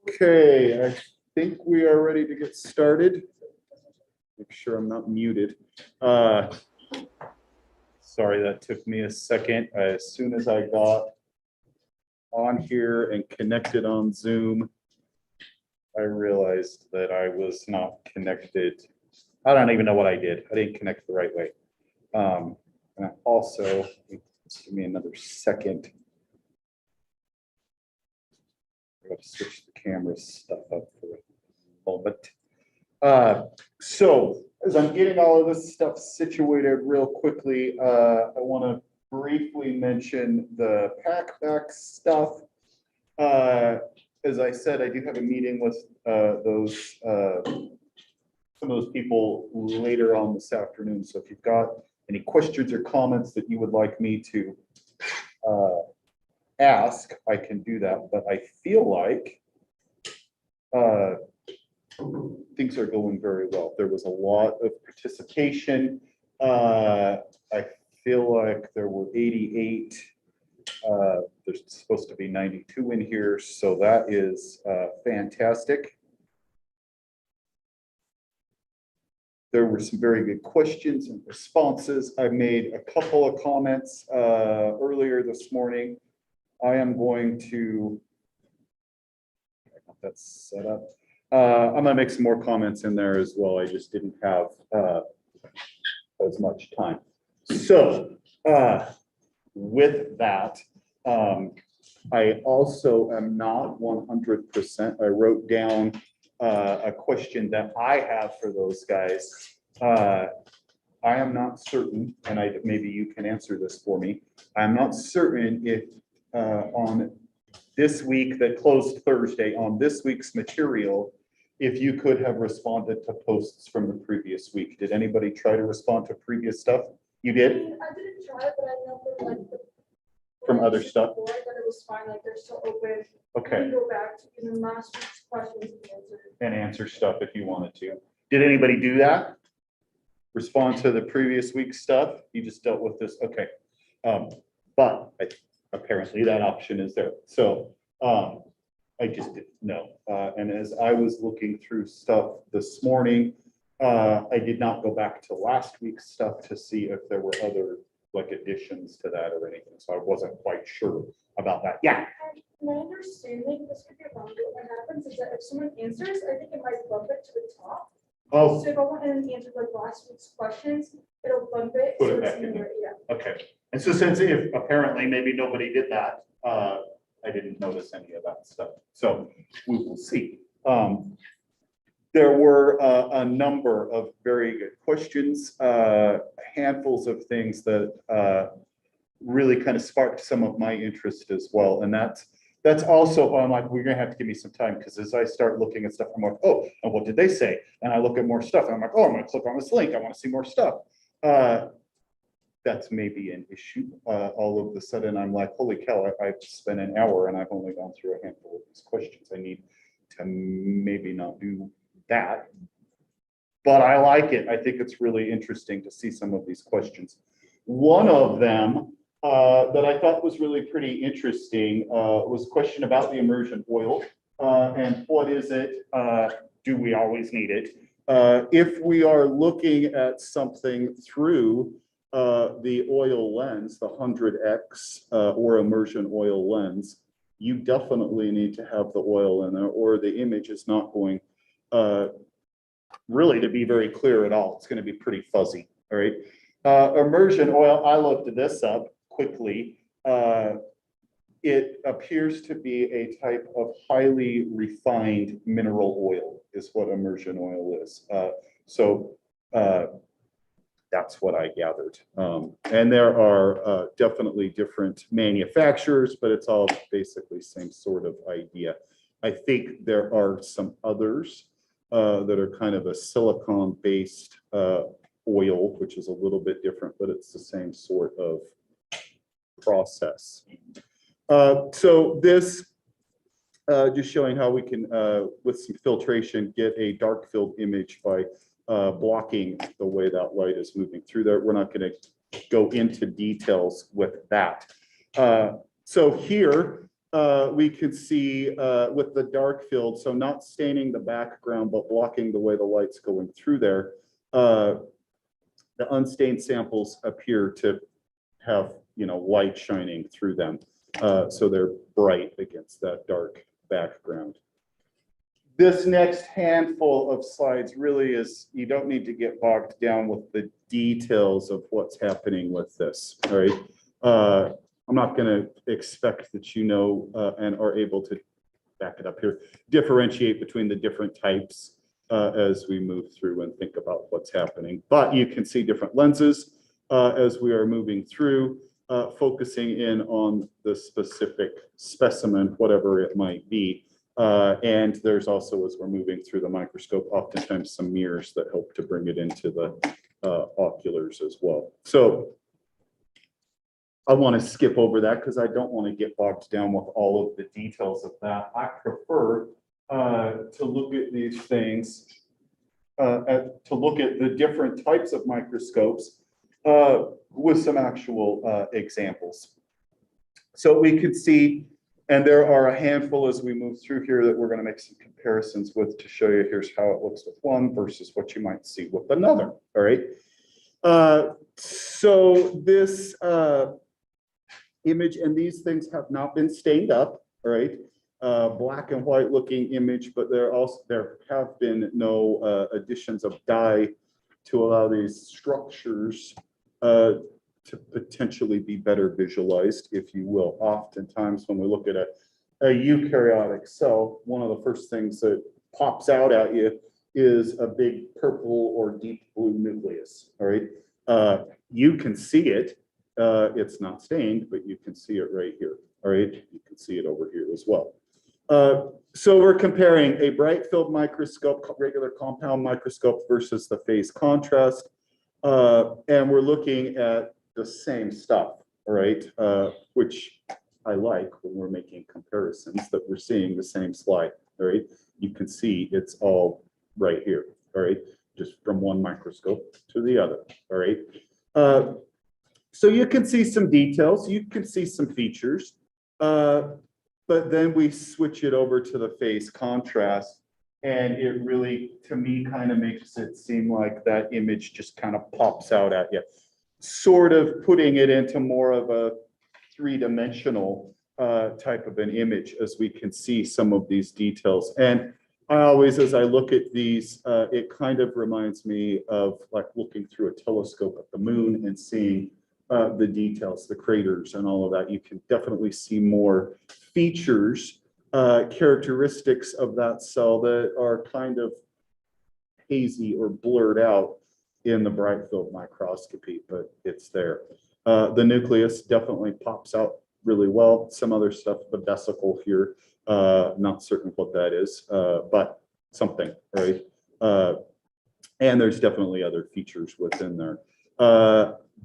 Okay, I think we are ready to get started. Make sure I'm not muted. Sorry, that took me a second. As soon as I got on here and connected on Zoom, I realized that I was not connected. I don't even know what I did. I didn't connect the right way. And I also, just give me another second. I got to switch the camera stuff up for a moment. So as I'm getting all of this stuff situated real quickly, I want to briefly mention the packback stuff. As I said, I do have a meeting with some of those people later on this afternoon. So if you've got any questions or comments that you would like me to ask, I can do that. But I feel like things are going very well. There was a lot of participation. I feel like there were 88. There's supposed to be 92 in here, so that is fantastic. There were some very good questions and responses. I made a couple of comments earlier this morning. I am going to, I got that set up. I'm going to make some more comments in there as well. I just didn't have as much time. So with that, I also am not 100%. I wrote down a question that I have for those guys. I am not certain, and maybe you can answer this for me. I'm not certain if on this week that closed Thursday, on this week's material, if you could have responded to posts from the previous week. Did anybody try to respond to previous stuff? You did? I didn't try, but I know from like from other stuff. That it was fine, like they're still open. Okay. You go back to last week's questions and answer stuff if you wanted to. Did anybody do that? Respond to the previous week's stuff? You just dealt with this, okay. But apparently that option is there. So I just didn't know. And as I was looking through stuff this morning, I did not go back to last week's stuff to see if there were other like additions to that or anything. So I wasn't quite sure about that. Yeah. My understanding, this could be wrong, but what happens is that if someone answers, I think it might bump it to the top. Oh. So if I went in and answered like last week's questions, it'll bump it. Put so it it's back in there. Yeah. Okay. And so since if apparently maybe nobody did that, I didn't notice any of that stuff. So we will see. There were a number of very good questions, handfuls of things that really kind of sparked some of my interest as well. And that's also, I'm like, we're gonna have to give me some time, because as I start looking at stuff, I'm like, oh, and what did they say? And I look at more stuff and I'm like, oh, I'm gonna click on this link. I want to see more stuff. That's maybe an issue. All of a sudden I'm like, holy cow, I've spent an hour and I've only gone through a handful of these questions. I need to maybe not do that, but I like it. I think it's really interesting to see some of these questions. One of them that I thought was really pretty interesting was a question about the immersion oil and what is it? Do we always need it? If we are looking at something through the oil lens, the 100X or immersion oil lens, you definitely need to have the oil in there, or the image is not going really to be very clear at all. It's going to be pretty fuzzy. All right. Immersion oil, I looked this up quickly. It appears to be a type of highly refined mineral oil is what immersion oil is. So that's what I gathered. And there are definitely different manufacturers, but it's all basically same sort of idea. I think there are some others that are kind of a silicone-based oil, which is a little bit different, but it's the same sort of process. So this just showing how we can, with some filtration, get a dark field image by blocking the way that light is moving through there. We're not going to go into details with that. So here we could see with the dark field, so not staining the background, but blocking the way the light's going through there, the unstained samples appear to have, light shining through them. So they're bright against that dark background. This next handful of slides really is, you don't need to get bogged down with the details of what's happening with this, all right? I'm not going to expect that you know and are able to back it up here, differentiate between the different types as we move through and think about what's happening. But you can see different lenses as we are moving through, focusing in on the specific specimen, whatever it might be. And there's also, as we're moving through the microscope, oftentimes some mirrors that help to bring it into the oculars as well. So I want to skip over that because I don't want to get bogged down with all of the details of that. I prefer to look at these things, to look at the different types of microscopes with some actual examples. So we could see, and there are a handful as we move through here that we're going to make some comparisons with to show you here's how it looks with one versus what you might see with another. All right. So this image, and these things have not been stained up, all right? Black and white looking image, but there have been no additions of dye to allow these structures to potentially be better visualized, if you will. Oftentimes when we look at a eukaryotic cell, one of the first things that pops out at you is a big purple or deep blue nucleus, all right? You can see it. It's not stained, but you can see it right here, all right? You can see it over here as well. So we're comparing a bright field microscope, regular compound microscope versus the phase contrast. And we're looking at the same stuff, all right? Which I like when we're making comparisons, that we're seeing the same slide, all right? You can see it's all right here, all right? Just from one microscope to the other, all right? So you can see some details, you can see some features, but then we switch it over to the phase contrast, and it really, to me, kind of makes it seem like that image just kind of pops out at you, sort of putting it into more of a three-dimensional type of an image, as we can see some of these details. And I always, as I look at these, it kind of reminds me of like looking through a telescope at the moon and seeing the details, the craters and all of that. You can definitely see more features, characteristics of that cell that are kind of hazy or blurred out in the bright field microscopy, but it's there. The nucleus definitely pops out really well. Some other stuff, the vesicle here, not certain what that is, but something, right? And there's definitely other features within there.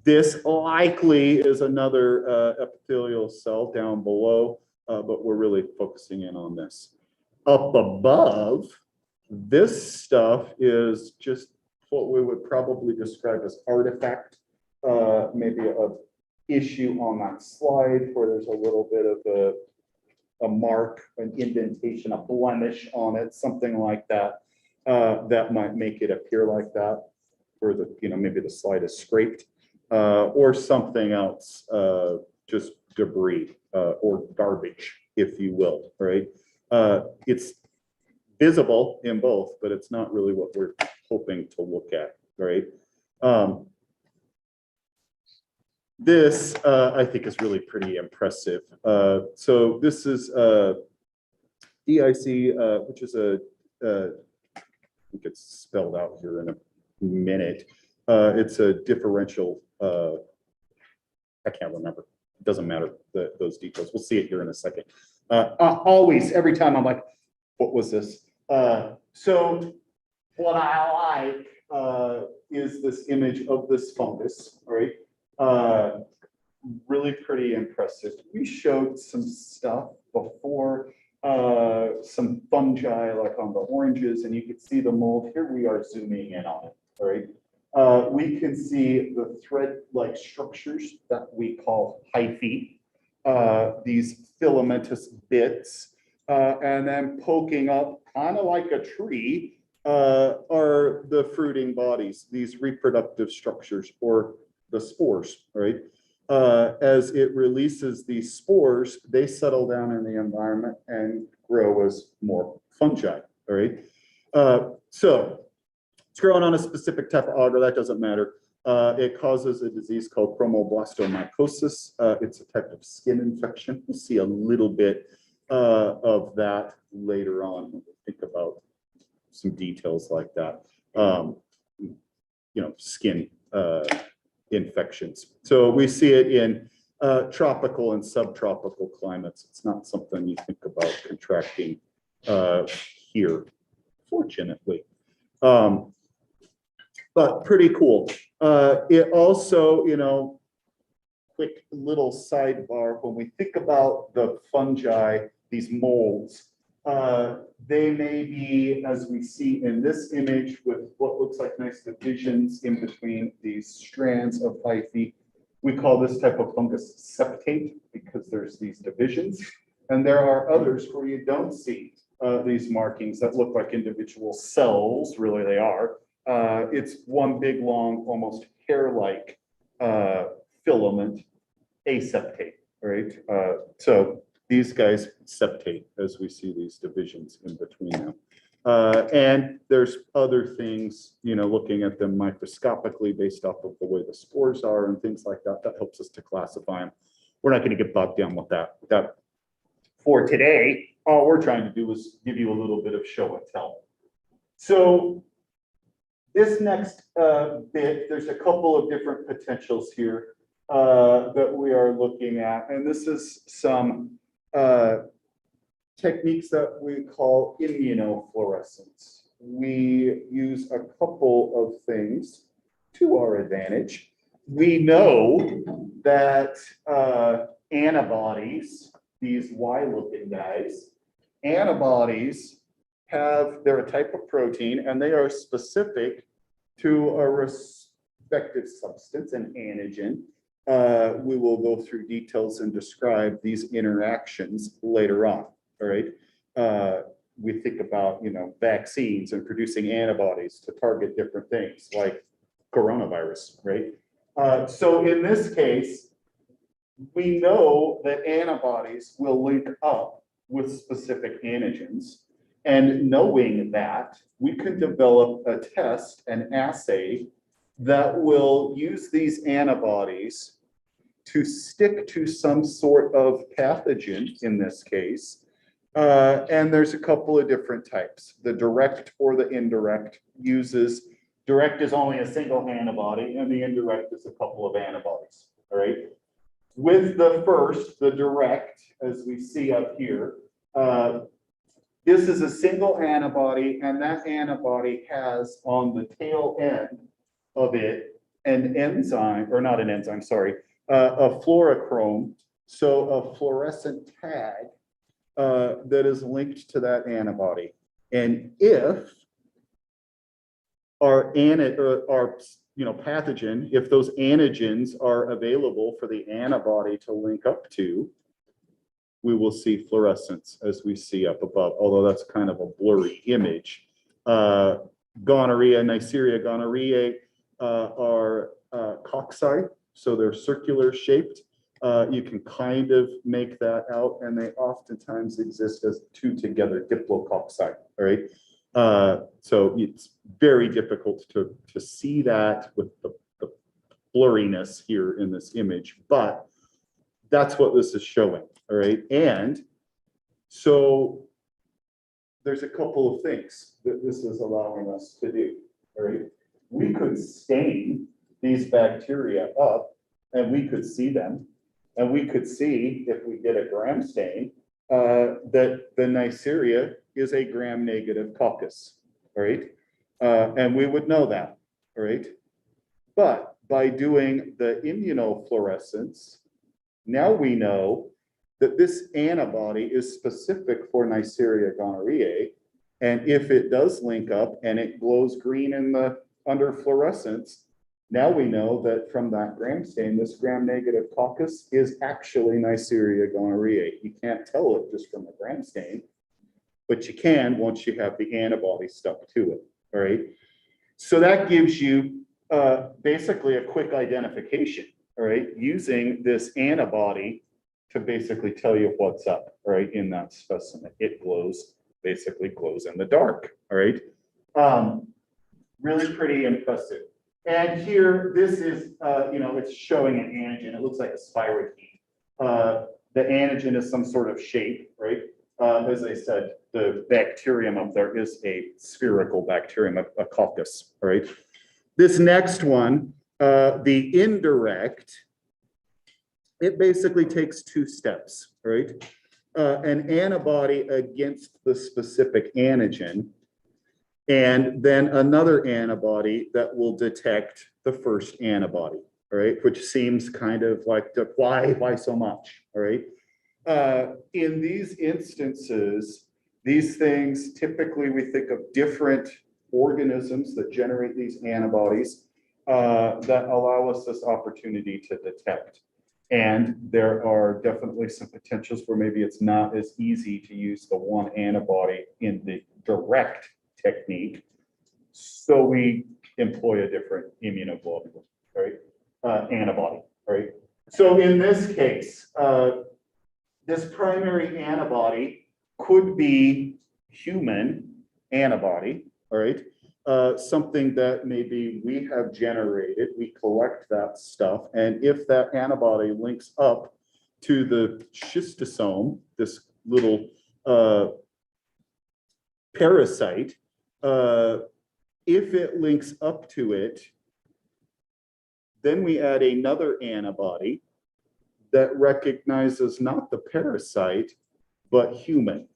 This likely is another epithelial cell down below, but we're really focusing in on this. Up above, this stuff is just what we would probably describe as artifact, maybe an issue on that slide where there's a little bit of a mark, an indentation, a blemish on it, something like that, that might make it appear like that, or the, maybe the slide is scraped, or something else, just debris or garbage, if you will, right? It's visible in both, but it's not really what we're hoping to look at, right? This, I think, is really pretty impressive. So this is DIC, which is I think it's spelled out here in a minute. It's a differential, I can't remember. It doesn't matter, those details. We'll see it here in a second. Always, every time I'm like, what was this? So what I like is this image of this fungus, right? Really pretty impressive. We showed some stuff before, some fungi like on the oranges, and you can see the mold. Here we are zooming in on it, all right? We can see the thread-like structures that we call hyphae. these filamentous bits, and then poking up kind of like a tree are the fruiting bodies, these reproductive structures or the spores, right? As it releases these spores, they settle down in the environment and grow as more fungi, all right? So it's growing on a specific type of agar, that doesn't matter. It causes a disease called chromoblastomycosis. It's a type of skin infection. We'll see a little bit of that later on when we think about some details like that. Skin infections. So we see it in tropical and subtropical climates. It's not something you think about contracting here, fortunately. But pretty cool. It also, quick little sidebar, when we think about the fungi, these molds, they may be, as we see in this image, with what looks like nice divisions in between these strands of hyphae. We call this type of fungus septate because there's these divisions. And there are others where you don't see these markings that look like individual cells, really they are. It's one big, long, almost hair-like filament, aseptate, right? So these guys septate as we see these divisions in between them. And there's other things, looking at them microscopically based off of the way the spores are and things like that, that helps us to classify them. We're not going to get bogged down with that. For today, all we're trying to do is give you a little bit of show and tell. So this next bit, there's a couple of different potentials here that we are looking at. And this is some techniques that we call immunofluorescence. We use a couple of things to our advantage. We know that antibodies, these Y-looking guys, antibodies they're a type of protein and they are specific to a respective substance, an antigen. We will go through details and describe these interactions later on, all right? We think about, vaccines and producing antibodies to target different things like coronavirus, right? So in this case, we know that antibodies will link up with specific antigens. And knowing that, we can develop a test, an assay, that will use these antibodies to stick to some sort of pathogen in this case. And there's a couple of different types. The direct or the indirect direct is only a single antibody and the indirect is a couple of antibodies, all right? With the first, the direct, as we see up here, this is a single antibody and that antibody has on the tail end of it an enzyme, or not an enzyme, sorry, a fluorochrome, so a fluorescent tag that is linked to that antibody. And if our pathogen, if those antigens are available for the antibody to link up to, we will see fluorescence as we see up above, although that's kind of a blurry image. Gonorrhea, Neisseria gonorrhoeae are cocci, so they're circular shaped. You can kind of make that out, and they oftentimes exist as two together, diplococci, all right? So it's very difficult to see that with the blurriness here in this image, but that's what this is showing, all right? And so there's a couple of things that this is allowing us to do, all right? We could stain these bacteria up and we could see them, and we could see, if we did a gram stain, that the Neisseria is a gram-negative coccus, all right? And we would know that, all right? But by doing the immunofluorescence, now we know that this antibody is specific for Neisseria gonorrhoeae, and if it does link up and it glows green in the under fluorescence, Now we know that from that gram stain, this gram-negative coccus is actually Neisseria gonorrhoeae. You can't tell it just from a gram stain, but you can once you have the antibody stuck to it, all right? So that gives you basically a quick identification, all right, using this antibody to basically tell you what's up, all right, in that specimen. It glows, basically glows in the dark, all right? Really pretty impressive. And here, this is, it's showing an antigen. It looks like a spirochete. The antigen is some sort of shape, right? As I said, the bacterium up there is a spherical bacterium, a coccus, right? This next one, the indirect, it basically takes two steps, right? An antibody against the specific antigen, and then another antibody that will detect the first antibody, all right? Which seems kind of like, why so much, all right? In these instances, these things, typically we think of different organisms that generate these antibodies that allow us this opportunity to detect. And there are definitely some potentials where maybe it's not as easy to use the one antibody in the direct technique. So we employ a different immunoglobulin, right? Antibody, right? So in this case, this primary antibody could be human antibody, all right? Something that maybe we have generated, we collect that stuff, and if that antibody links up to the schistosome, this little parasite, if it links up to it, then we add another antibody that recognizes not the parasite, but human,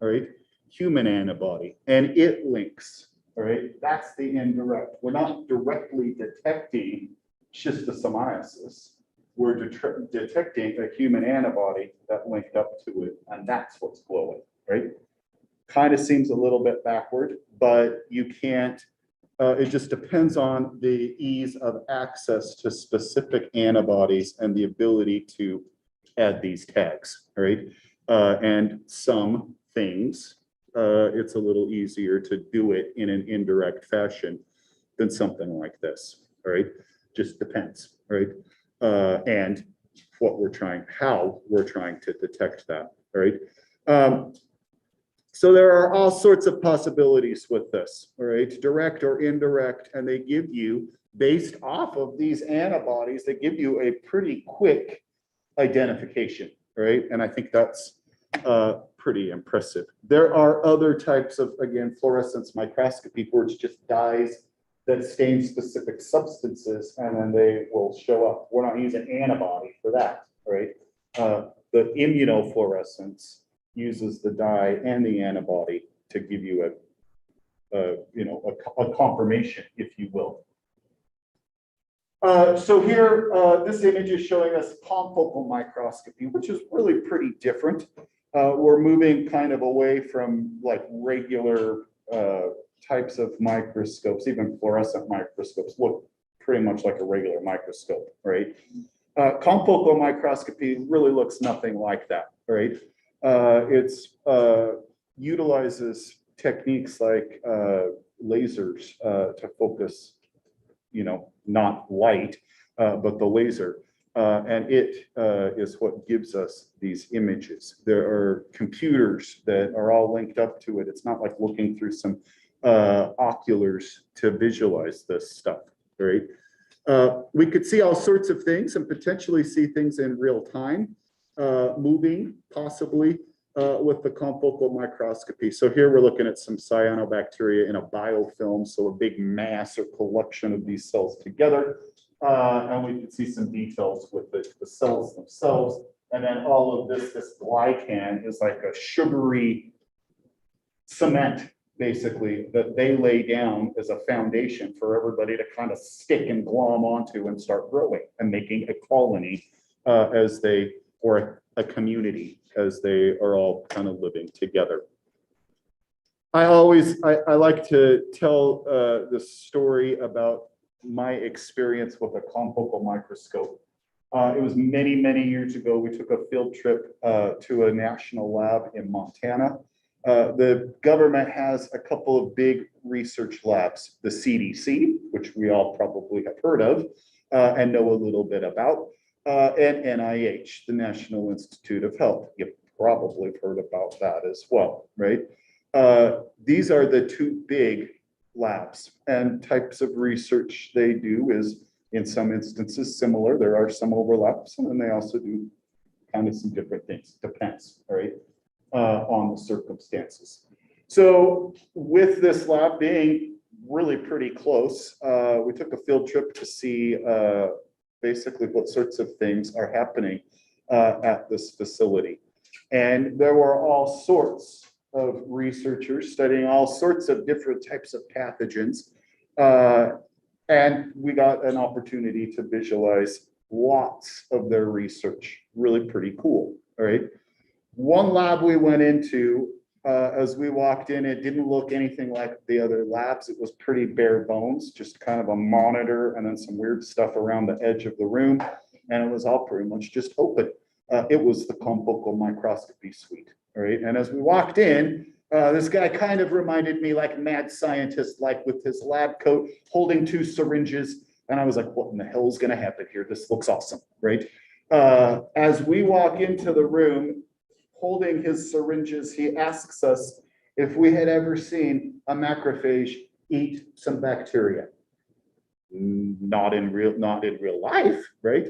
all right? Human antibody, and it links, all right? That's the indirect. We're not directly detecting schistosomiasis. We're detecting a human antibody that linked up to it, and that's what's glowing, right? Kind of seems a little bit backward, but you can't, it just depends on the ease of access to specific antibodies and the ability to add these tags, right? And some things, it's a little easier to do it in an indirect fashion than something like this, all right? Just depends, right? And what we're trying, how we're trying to detect that, all right? So there are all sorts of possibilities with this, all right? Direct or indirect, and they give you, based off of these antibodies, they give you a pretty quick identification, right? And I think that's pretty impressive. There are other types of, again, fluorescence microscopy where it's just dyes that stain specific substances, and then they will show up. We're not using antibody for that, right? The immunofluorescence uses the dye and the antibody to give you a confirmation, if you will. So here, this image is showing us confocal microscopy, which is really pretty different. We're moving kind of away from like regular types of microscopes. Even fluorescent microscopes look pretty much like a regular microscope, right? Confocal microscopy really looks nothing like that, right? It's utilizes techniques like lasers to focus, not light, but the laser. And it is what gives us these images. There are computers that are all linked up to it. It's not like looking through some oculars to visualize this stuff, right? We could see all sorts of things and potentially see things in real time, moving possibly with the confocal microscopy. So here we're looking at some cyanobacteria in a biofilm, so a big mass or collection of these cells together. And we can see some details with the cells themselves. And then all of this glycan is like a sugary cement, basically, that they lay down as a foundation for everybody to kind of stick and glom onto and start growing and making a colony or a community as they are all kind of living together. I like to tell the story about my experience with a confocal microscope. It was many, many years ago. We took a field trip to a national lab in Montana. The government has a couple of big research labs, the CDC, which we all probably have heard of and know a little bit about, and NIH, the National Institute of Health. You probably have heard about that as well, right? These are the two big labs, and types of research they do is in some instances similar. There are some overlaps, and then they also do kind of some different things. Depends, right, on the circumstances. So with this lab being really pretty close, we took a field trip to see basically what sorts of things are happening at this facility. And there were all sorts of researchers studying all sorts of different types of pathogens. And we got an opportunity to visualize lots of their research. Really pretty cool, all right? One lab we went into, as we walked in, it didn't look anything like the other labs. It was pretty bare bones, just kind of a monitor and then some weird stuff around the edge of the room. And it was all pretty much just open. It was the confocal microscopy suite, all right? And as we walked in, this guy kind of reminded me like mad scientist, like with his lab coat, holding two syringes. And I was like, what in the hell is gonna happen here? This looks awesome, right? As we walk into the room, holding his syringes, he asks us if we had ever seen a macrophage eat some bacteria. Not in real life, right?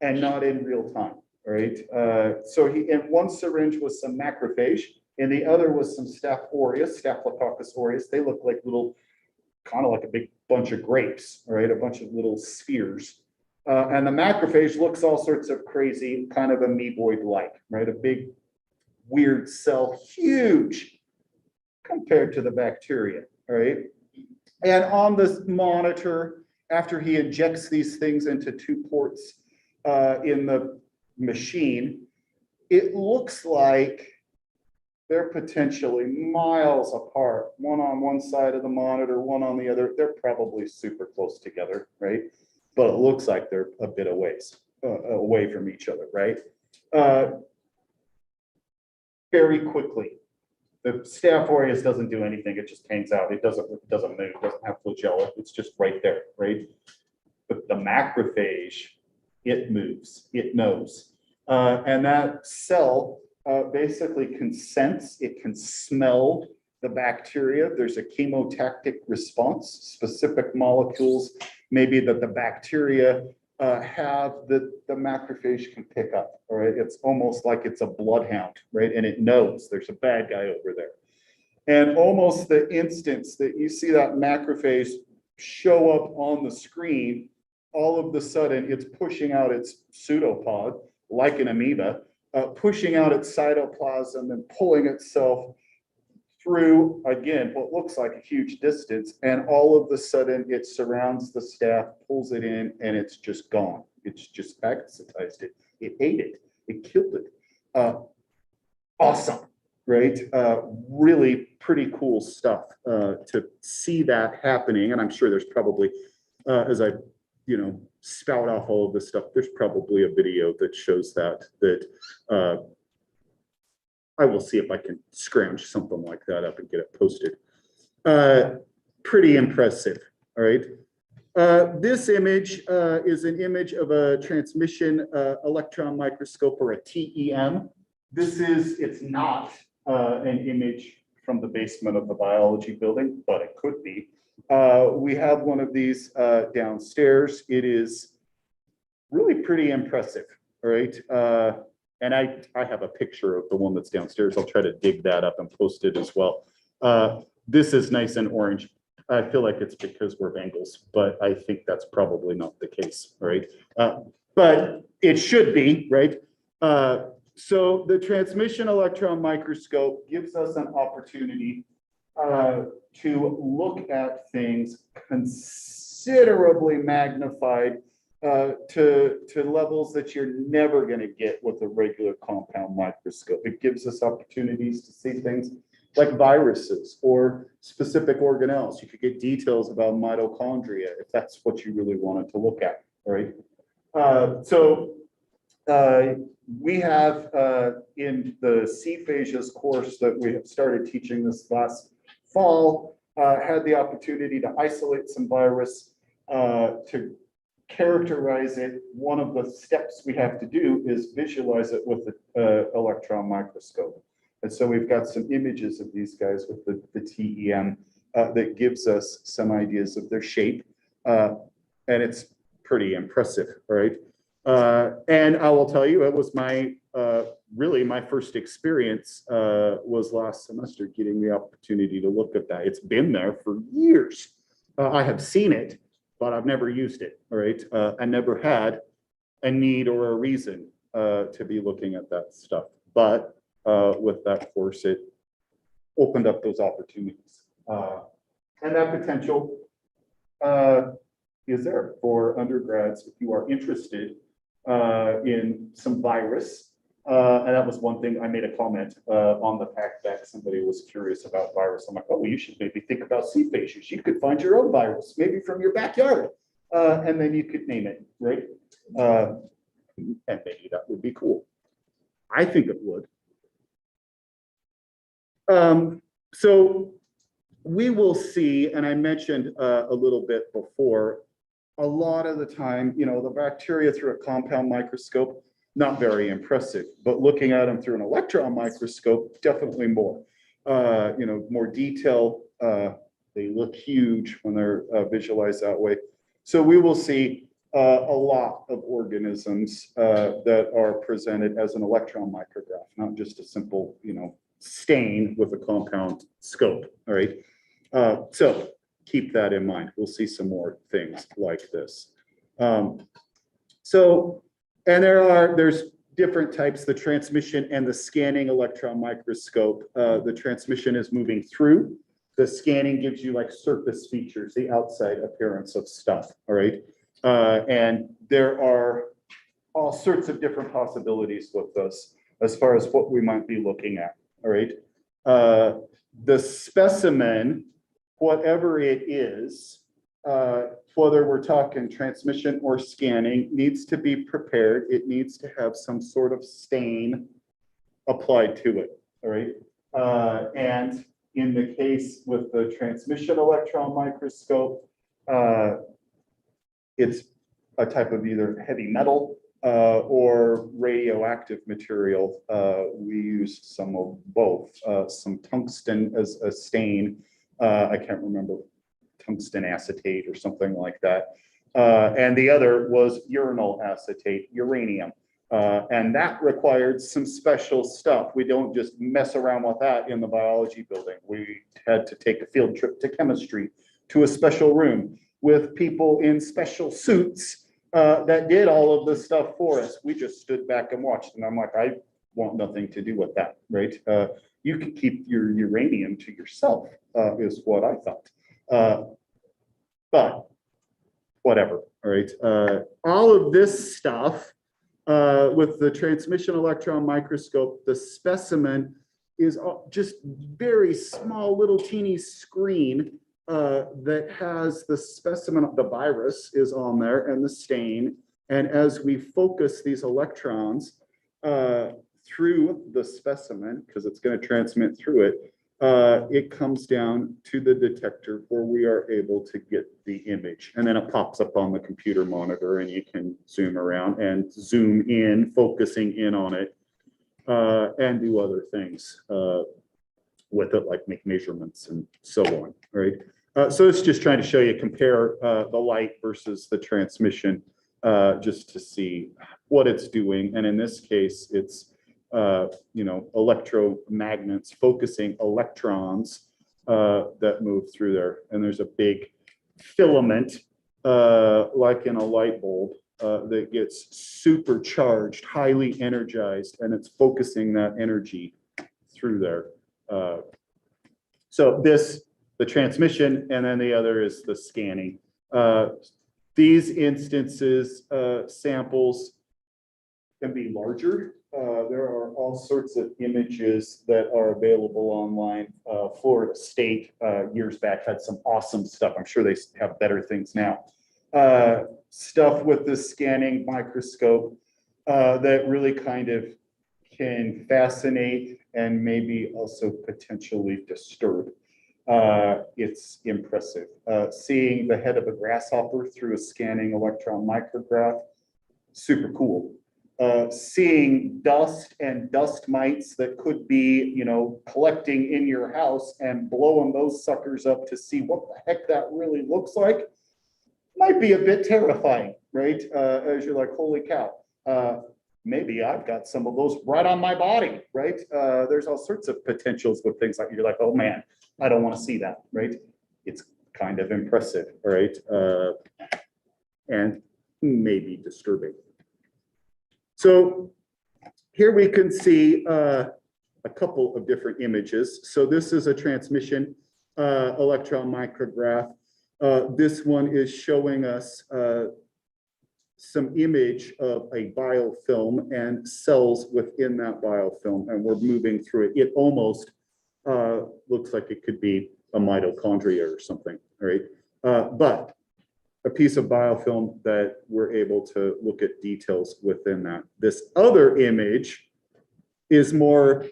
And not in real time, right? So in one syringe was some macrophage, and the other was some Staph aureus, Staphylococcus aureus. They look like little, kind of like a big bunch of grapes, right? A bunch of little spheres. And the macrophage looks all sorts of crazy, kind of amoeboid-like, right? A big, weird cell, huge compared to the bacteria, right? And on this monitor, after he injects these things into two ports in the machine, it looks like they're potentially miles apart, one on one side of the monitor, one on the other. They're probably super close together, right? But it looks like they're a bit away from each other, right? Very quickly, the Staph aureus doesn't do anything. It just hangs out. It doesn't move. It doesn't have flagella. It's just right there, right? But the macrophage, it moves. It knows, and that cell basically can sense. It can smell the bacteria. There's a chemotactic response, specific molecules maybe that the bacteria have that the macrophage can pick up, all right? It's almost like it's a bloodhound, right? And it knows there's a bad guy over there. And almost the instance that you see that macrophage show up on the screen, all of a sudden it's pushing out its pseudopod, like an amoeba, pushing out its cytoplasm and pulling itself through, again, what looks like a huge distance, and all of a sudden it surrounds the staph, pulls it in, and it's just gone. It's just phagocytized it. It ate it. It killed it. Awesome, right? Really pretty cool stuff to see that happening. And I'm sure there's probably, as I, spout off all of this stuff, there's probably a video that shows that I will see if I can scrounge something like that up and get it posted. Pretty impressive, all right? This image is an image of a transmission electron microscope, or a TEM. It's not an image from the basement of the biology building, but it could be. We have one of these downstairs. It is really pretty impressive, all right? And I have a picture of the one that's downstairs. I'll try to dig that up and post it as well. This is nice and orange. I feel like it's because we're Bengals, but I think that's probably not the case, right? But it should be, right? So the transmission electron microscope gives us an opportunity to look at things considerably magnified to levels that you're never going to get with a regular compound microscope. It gives us opportunities to see things like viruses or specific organelles. You could get details about mitochondria if that's what you really wanted to look at, right? We have in the C phages course that we have started teaching this last fall, had the opportunity to isolate some virus to characterize it. One of the steps we have to do is visualize it with the electron microscope. And so we've got some images of these guys with the TEM that gives us some ideas of their shape. And it's pretty impressive, right? And I will tell you, it was my really my first experience was last semester, getting the opportunity to look at that. It's been there for years. I have seen it, but I've never used it, right? I never had a need or a reason to be looking at that stuff. But with that course, it opened up those opportunities. And that potential is there for undergrads if you are interested in some virus. And that was one thing I made a comment on the fact that somebody was curious about virus. I'm like, oh, well, you should maybe think about C phages. You could find your own virus, maybe from your backyard, and then you could name it, right? And maybe that would be cool. I think it would. So we will see, and I mentioned a little bit before, a lot of the time, you know, the bacteria through a compound microscope, not very impressive, but looking at them through an electron microscope, definitely more. You know, more detail. They look huge when they're visualized that way. So we will see a lot of organisms that are presented as an electron micrograph, not just a simple, you know, stain with a compound scope. All right. So keep that in mind. We'll see some more things like this. And there's different types, the transmission and the scanning electron microscope. The transmission is moving through. The scanning gives you like surface features, the outside appearance of stuff, all right? And there are all sorts of different possibilities with this as far as what we might be looking at, all right? The specimen, whatever it is, whether we're talking transmission or scanning, needs to be prepared. It needs to have some sort of stain applied to it, all right? And in the case with the transmission electron microscope, it's a type of either heavy metal or radioactive material. We use some of both, some tungsten as a stain. I can't remember, tungsten acetate or something like that. And the other was uranyl acetate, uranium. And that required some special stuff. We don't just mess around with that in the biology building. We had to take a field trip to chemistry, to a special room with people in special suits that did all of this stuff for us. We just stood back and watched. And I'm like, I want nothing to do with that, right? You can keep your uranium to yourself, is what I thought. But whatever, all right? All of this stuff with the transmission electron microscope, the specimen is just very small little teeny screen that has the specimen, the virus is on there and the stain. And as we focus these electrons through the specimen, because it's going to transmit through it, it comes down to the detector where we are able to get the image. And then it pops up on the computer monitor and you can zoom around and zoom in, focusing in on it, and do other things with it, like make measurements and so on, right? So it's just trying to show you, compare the light versus the transmission, just to see what it's doing. And in this case, it's you know, electromagnets focusing electrons that move through there. And there's a big filament, like in a light bulb, that gets supercharged, highly energized, and it's focusing that energy through there. So this, the transmission, and then the other is the scanning. These instances, samples can be larger there are all sorts of images that are available online. Florida State years back had some awesome stuff. I'm sure they have better things now. Stuff with the scanning microscope that really kind of can fascinate and maybe also potentially disturb. It's impressive. Seeing the head of a grasshopper through a scanning electron micrograph, super cool. Seeing dust and dust mites that could be, you know, collecting in your house and blowing those suckers up to see what the heck that really looks like might be a bit terrifying, right? As you're like, holy cow. Maybe I've got some of those right on my body, right? There's all sorts of potentials with things like you're like, oh man, I don't want to see that, right? It's kind of impressive, right? And maybe disturbing. So here we can see a couple of different images. So this is a transmission electron micrograph. This one is showing us some image of a biofilm and cells within that biofilm, and we're moving through it. It almost looks like it could be a mitochondria or something, right? But a piece of biofilm that we're able to look at details within that. This other image is more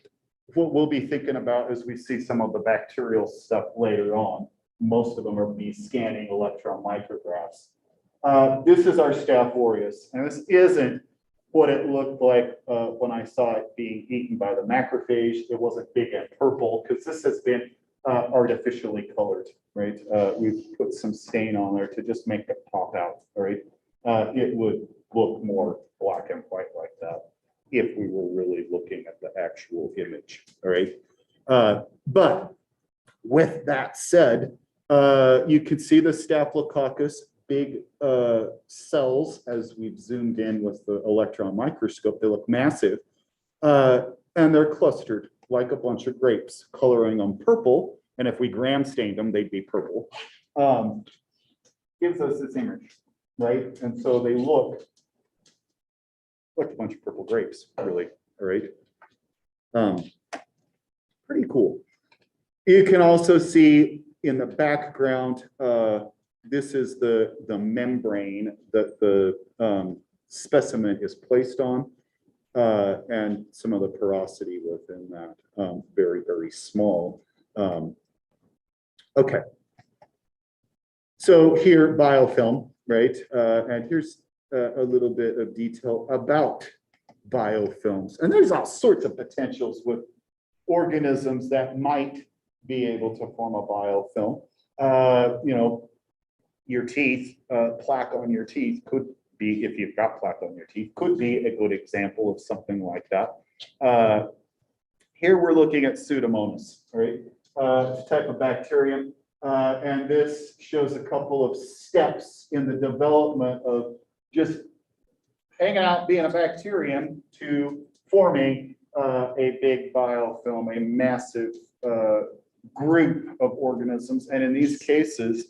what we'll be thinking about as we see some of the bacterial stuff later on. Most of them are be scanning electron micrographs. This is our Staph aureus, and this isn't what it looked like when I saw it being eaten by the macrophage. It wasn't big and purple because this has been artificially colored, right? We've put some stain on there to just make it pop out, right? It would look more black and white like that if we were really looking at the actual image, all right? But with that said, you can see the Staphylococcus, big cells as we've zoomed in with the electron microscope. They look massive, and they're clustered like a bunch of grapes, coloring them purple. And if we gram stained them, they'd be purple. Gives us this image, right? And so they look like a bunch of purple grapes, really, all right? Pretty cool. You can also see in the background, this is the membrane that the specimen is placed on, and some of the porosity within that, very, very small. Okay. So here, biofilm, right? And here's a little bit of detail about biofilms. And there's all sorts of potentials with organisms that might be able to form a biofilm. You know, your teeth, plaque on your teeth could be, if you've got plaque on your teeth, could be a good example of something like that. Here we're looking at Pseudomonas, right? It's a type of bacterium. And this shows a couple of steps in the development of just hanging out, being a bacterium, to forming a big biofilm, a massive group of organisms. And in these cases,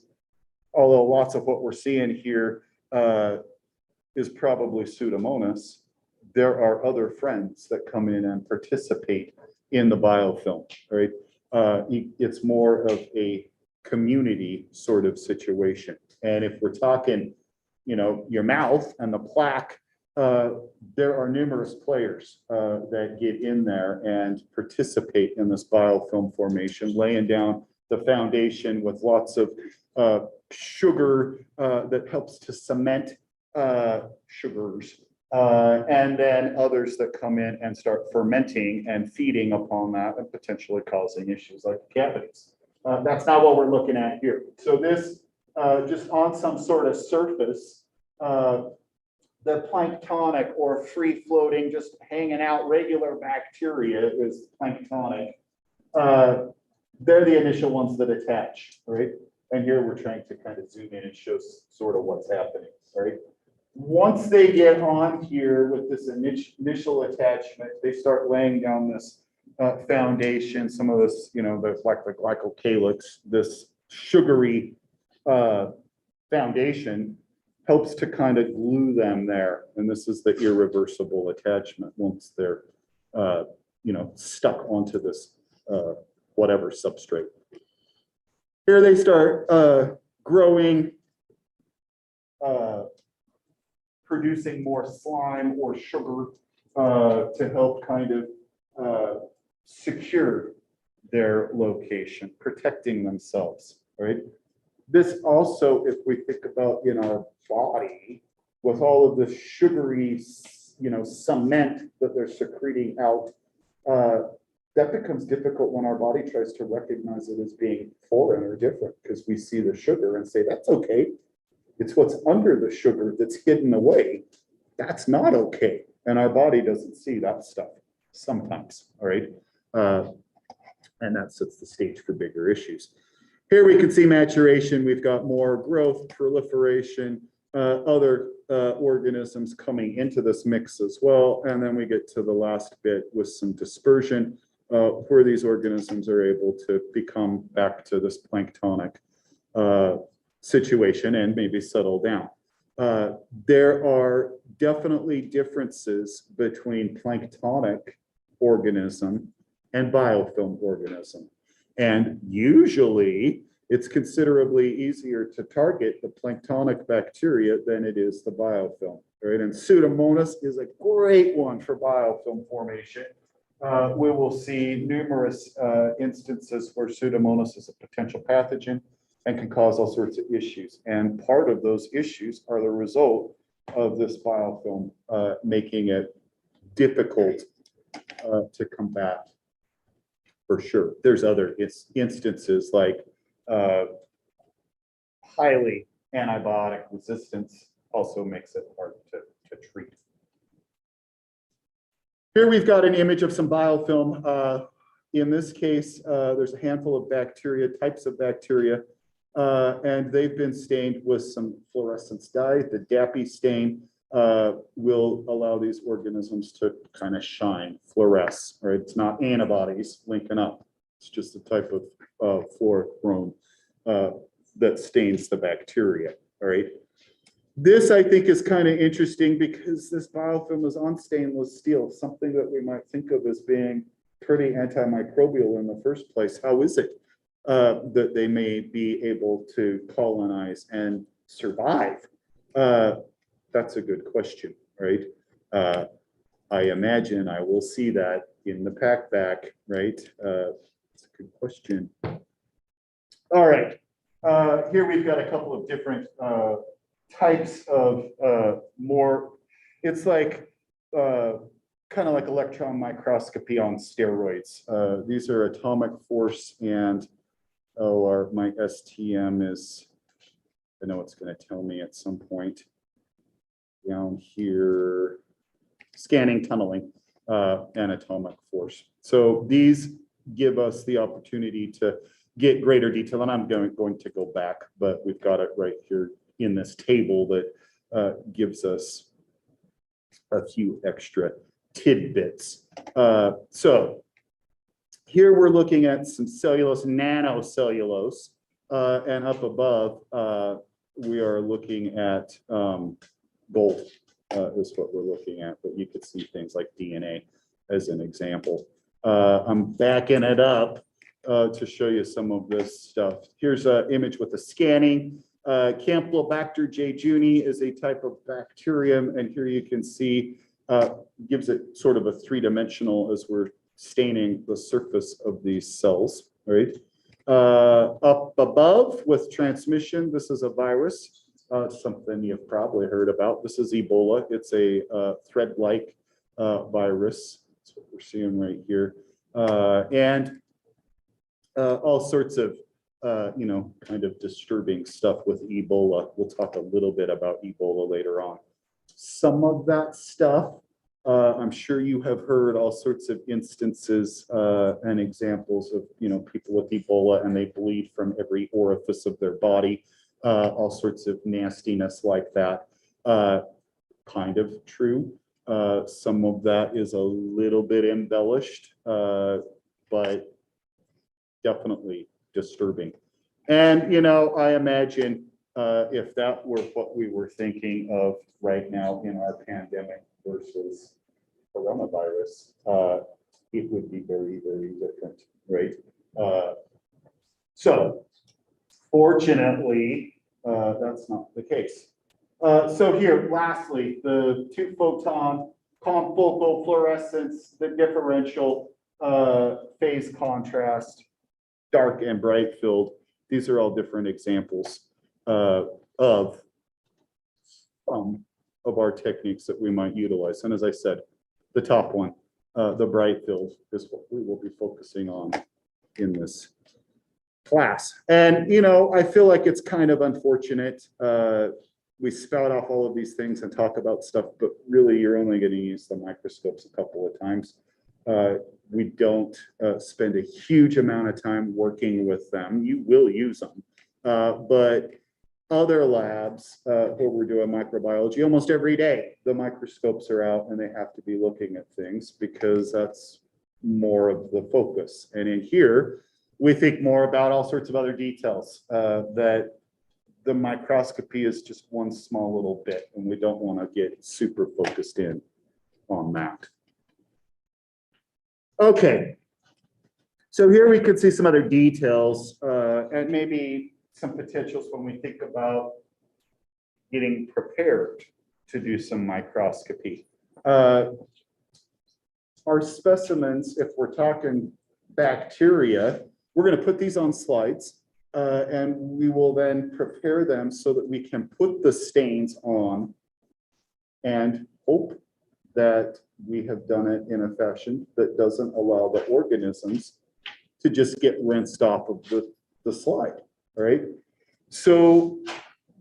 although lots of what we're seeing here is probably Pseudomonas, there are other friends that come in and participate in the biofilm, right? It's more of a community sort of situation. And if we're talking, you know, your mouth and the plaque, there are numerous players that get in there and participate in this biofilm formation, laying down the foundation with lots of sugar that helps to cement sugars, and then others that come in and start fermenting and feeding upon that and potentially causing issues like cavities. That's not what we're looking at here. So this, just on some sort of surface, the planktonic or free-floating, just hanging out regular bacteria is planktonic. They're the initial ones that attach, right? And here we're trying to kind of zoom in and show sort of what's happening, right? Once they get on here with this initial attachment, they start laying down this foundation, some of this, you know, there's like the glycocalyx, this sugary foundation. helps to kind of glue them there. And this is the irreversible attachment once they're, stuck onto this whatever substrate. Here they start growing, producing more slime or sugar to help kind of secure their location, protecting themselves, right? This also, if we think about in our body, with all of the sugary, cement that they're secreting out, that becomes difficult when our body tries to recognize it as being foreign or different, because we see the sugar and say, that's okay. It's what's under the sugar that's hidden away. That's not okay. And our body doesn't see that stuff sometimes, all right? And that sets the stage for bigger issues. Here we can see maturation. We've got more growth, proliferation, other organisms coming into this mix as well. And then we get to the last bit with some dispersion, where these organisms are able to become back to this planktonic situation and maybe settle down. There are definitely differences between planktonic organism and biofilm organism. And usually it's considerably easier to target the planktonic bacteria than it is the biofilm, right? And Pseudomonas is a great one for biofilm formation. We will see numerous instances where Pseudomonas is a potential pathogen and can cause all sorts of issues. And part of those issues are the result of this biofilm making it difficult to combat, for sure. There's other instances like highly antibiotic resistance also makes it hard to treat. Here we've got an image of some biofilm. In this case, there's a handful of bacteria, types of bacteria, and they've been stained with some fluorescence dye. The DAPI stain will allow these organisms to kind of shine, fluoresce, right? It's not antibodies linking up. It's just a type of fluorochrome that stains the bacteria, all right? This, I think, is kind of interesting because this biofilm is on stainless steel, something that we might think of as being pretty antimicrobial in the first place. How is it that they may be able to colonize and survive? That's a good question, right? I imagine I will see that in the packback, right? It's a good question. All right, here we've got a couple of different types of more, it's like kind of like electron microscopy on steroids. These are atomic force and, my STM is, I know it's going to tell me at some point down here, scanning tunneling and atomic force. So these give us the opportunity to get greater detail, and I'm going to go back, but we've got it right here in this table that gives us a few extra tidbits. So here we're looking at some cellulose, nanocellulose, and up above we are looking at gold is what we're looking at, but you could see things like DNA as an example. I'm backing it up to show you some of this stuff. Here's an image with the scanning. Campylobacter jejuni is a type of bacterium, and here you can see gives it sort of a three-dimensional as we're staining the surface of these cells, right? Up above with transmission, this is a virus, something you've probably heard about. This is Ebola. It's a thread-like virus. That's what we're seeing right here. And all sorts of kind of disturbing stuff with Ebola. We'll talk a little bit about Ebola later on. Some of that stuff, I'm sure you have heard all sorts of instances and examples of, people with Ebola and they bleed from every orifice of their body, all sorts of nastiness like that. Kind of true. Some of that is a little bit embellished, but definitely disturbing. And, I imagine if that were what we were thinking of right now in our pandemic versus coronavirus, it would be very, very different, right? So fortunately, that's not the case. So here, lastly, the two photon confocal fluorescence, the differential phase contrast, dark and bright field. These are all different examples of our techniques that we might utilize. And as I said, the top one, the bright field, is what we will be focusing on in this class. And, you know, I feel like it's kind of unfortunate. We spout off all of these things and talk about stuff, but really you're only going to use the microscopes a couple of times. We don't spend a huge amount of time working with them. You will use them, but other labs where we're doing microbiology, almost every day, the microscopes are out and they have to be looking at things because that's more of the focus. And in here, we think more about all sorts of other details that the microscopy is just one small little bit, and we don't want to get super focused in on that. Okay, so here we could see some other details and maybe some potentials when we think about getting prepared to do some microscopy. Our specimens, if we're talking bacteria, we're going to put these on slides and we will then prepare them so that we can put the stains on and hope that we have done it in a fashion that doesn't allow the organisms to just get rinsed off of the slide, all right? So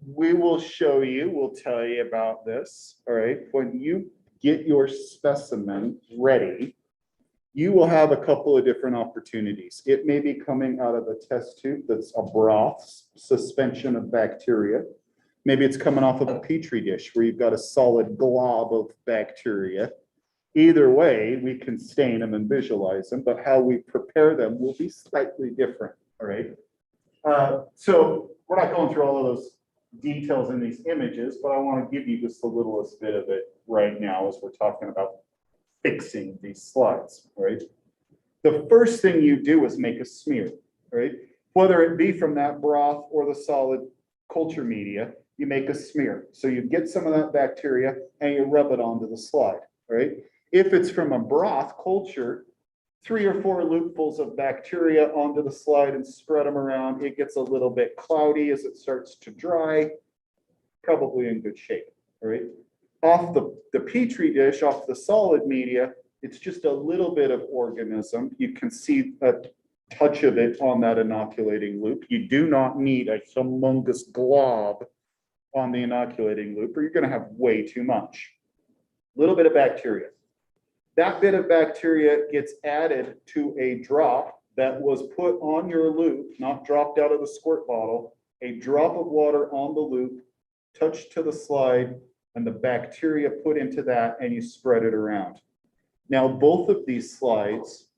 we will show you, we'll tell you about this, all right? When you get your specimen ready, you will have a couple of different opportunities. It may be coming out of a test tube that's a broth suspension of bacteria. Maybe it's coming off of a petri dish where you've got a solid glob of bacteria. Either way, we can stain them and visualize them, but how we prepare them will be slightly different, all right? So we're not going through all of those details in these images, but I want to give you just the littlest bit of it right now as we're talking about fixing these slides, right? The first thing you do is make a smear, right? Whether it be from that broth or the solid culture media, you make a smear. So you get some of that bacteria and you rub it onto the slide, right? If it's from a broth culture, 3 or 4 loopfuls of bacteria onto the slide and spread them around. It gets a little bit cloudy as it starts to dry, probably in good shape, all right? Off the petri dish, off the solid media, it's just a little bit of organism. You can see a touch of it on that inoculating loop. You do not need a humongous glob on the inoculating loop, or you're going to have way too much. A little bit of bacteria. That bit of bacteria gets added to a drop that was put on your loop, not dropped out of the squirt bottle, a drop of water on the loop, touched to the slide, and the bacteria put into that, and you spread it around. Now, both of these slides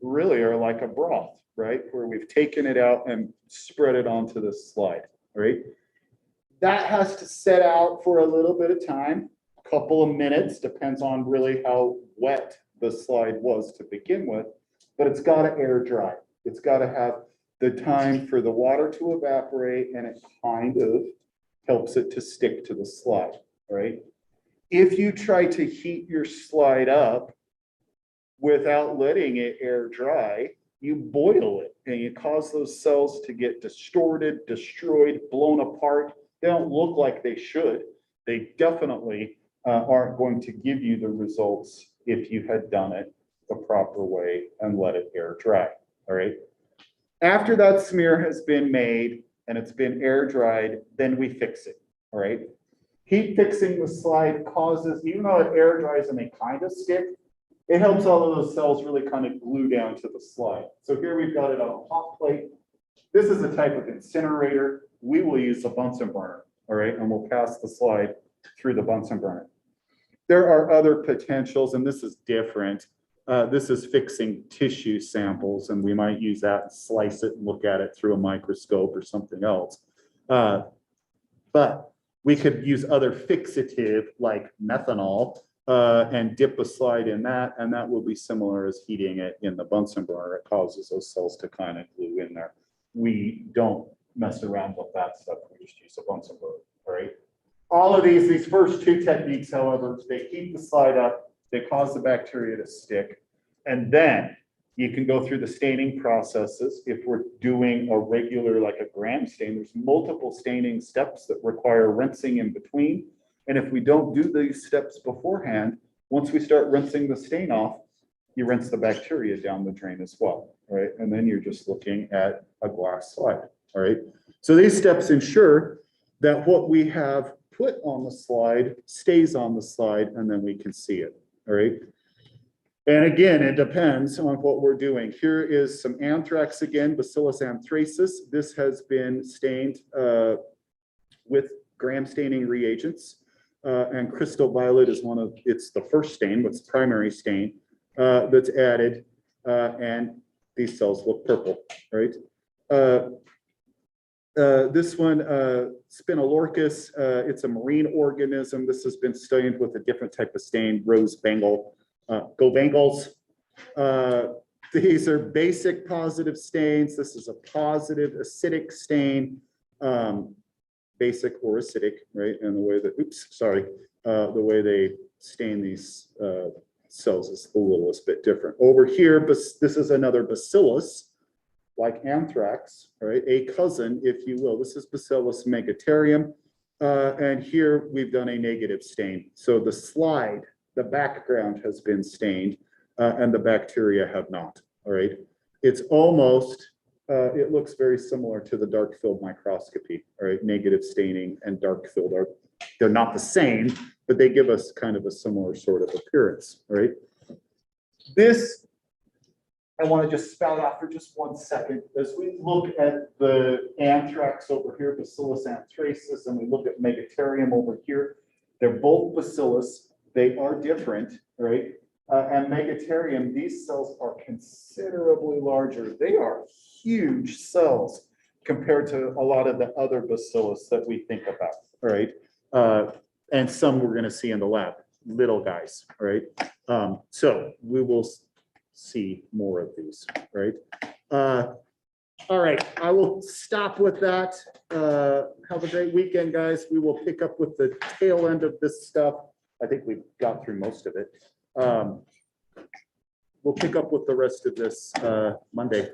really are like a broth, right? Where we've taken it out and spread it onto this slide, right? That has to set out for a little bit of time, a couple of minutes, depends on really how wet the slide was to begin with, but it's got to air dry. It's got to have the time for the water to evaporate, and it kind of helps it to stick to the slide. Right? If you try to heat your slide up without letting it air dry, you boil it and you cause those cells to get distorted, destroyed, blown apart. They don't look like they should. They definitely aren't going to give you the results if you had done it the proper way and let it air dry. All right. After that smear has been made and it's been air dried, then we fix it. All right. Heat fixing the slide causes, even though it air dries and they kind of stick, it helps all of those cells really kind of glue down to the slide. So here we've got it on a hot plate. This is a type of incinerator. We will use a Bunsen burner, all right, and we'll pass the slide through the Bunsen burner. There are other potentials, and this is different. This is fixing tissue samples, and we might use that and slice it and look at it through a microscope or something else. But we could use other fixative like methanol and dip a slide in that, and that will be similar as heating it in the Bunsen burner. It causes those cells to kind of glue in there. We don't mess around with that stuff. We just use a Bunsen burner, all right? All of these first two techniques, however, they heat the slide up, they cause the bacteria to stick, and then you can go through the staining processes. If we're doing a regular, like a gram stain, there's multiple staining steps that require rinsing in between. And if we don't do these steps beforehand, once we start rinsing the stain off, you rinse the bacteria down the drain as well, right? And then you're just looking at a glass slide, all right? So these steps ensure that what we have put on the slide stays on the slide, and then we can see it, all right? And again, it depends on what we're doing. Here is some anthrax again, Bacillus anthracis. This has been stained with gram staining reagents. And crystal violet is it's the first stain, what's primary stain that's added. And these cells look purple, right? This one, Spinolorchus, it's a marine organism. This has been stained with a different type of stain, rose Bengal. Go Bengals. These are basic positive stains. This is a positive acidic stain, basic or acidic, right? And the way that, the way they stain these cells is a little bit different. Over here, this is another bacillus, like anthrax, right? A cousin, if you will. This is Bacillus megaterium. And here we've done a negative stain. So the slide, the background has been stained and the bacteria have not, all right? It's almost, it looks very similar to the dark field microscopy, all right? Negative staining and dark field they're not the same, but they give us kind of a similar sort of appearance, right? This, I want to just spout out for just 1 second. As we look at the anthrax over here, Bacillus anthracis, and we look at megaterium over here, they're both bacillus. They are different, right? And megaterium, these cells are considerably larger. They are huge cells compared to a lot of the other bacillus that we think about, right? And some we're going to see in the lab, little guys, right? So we will see more of these, right? All right, I will stop with that. Have a great weekend, guys. We will pick up with the tail end of this stuff. I think we've got through most of it. We'll pick up with the rest of this Monday.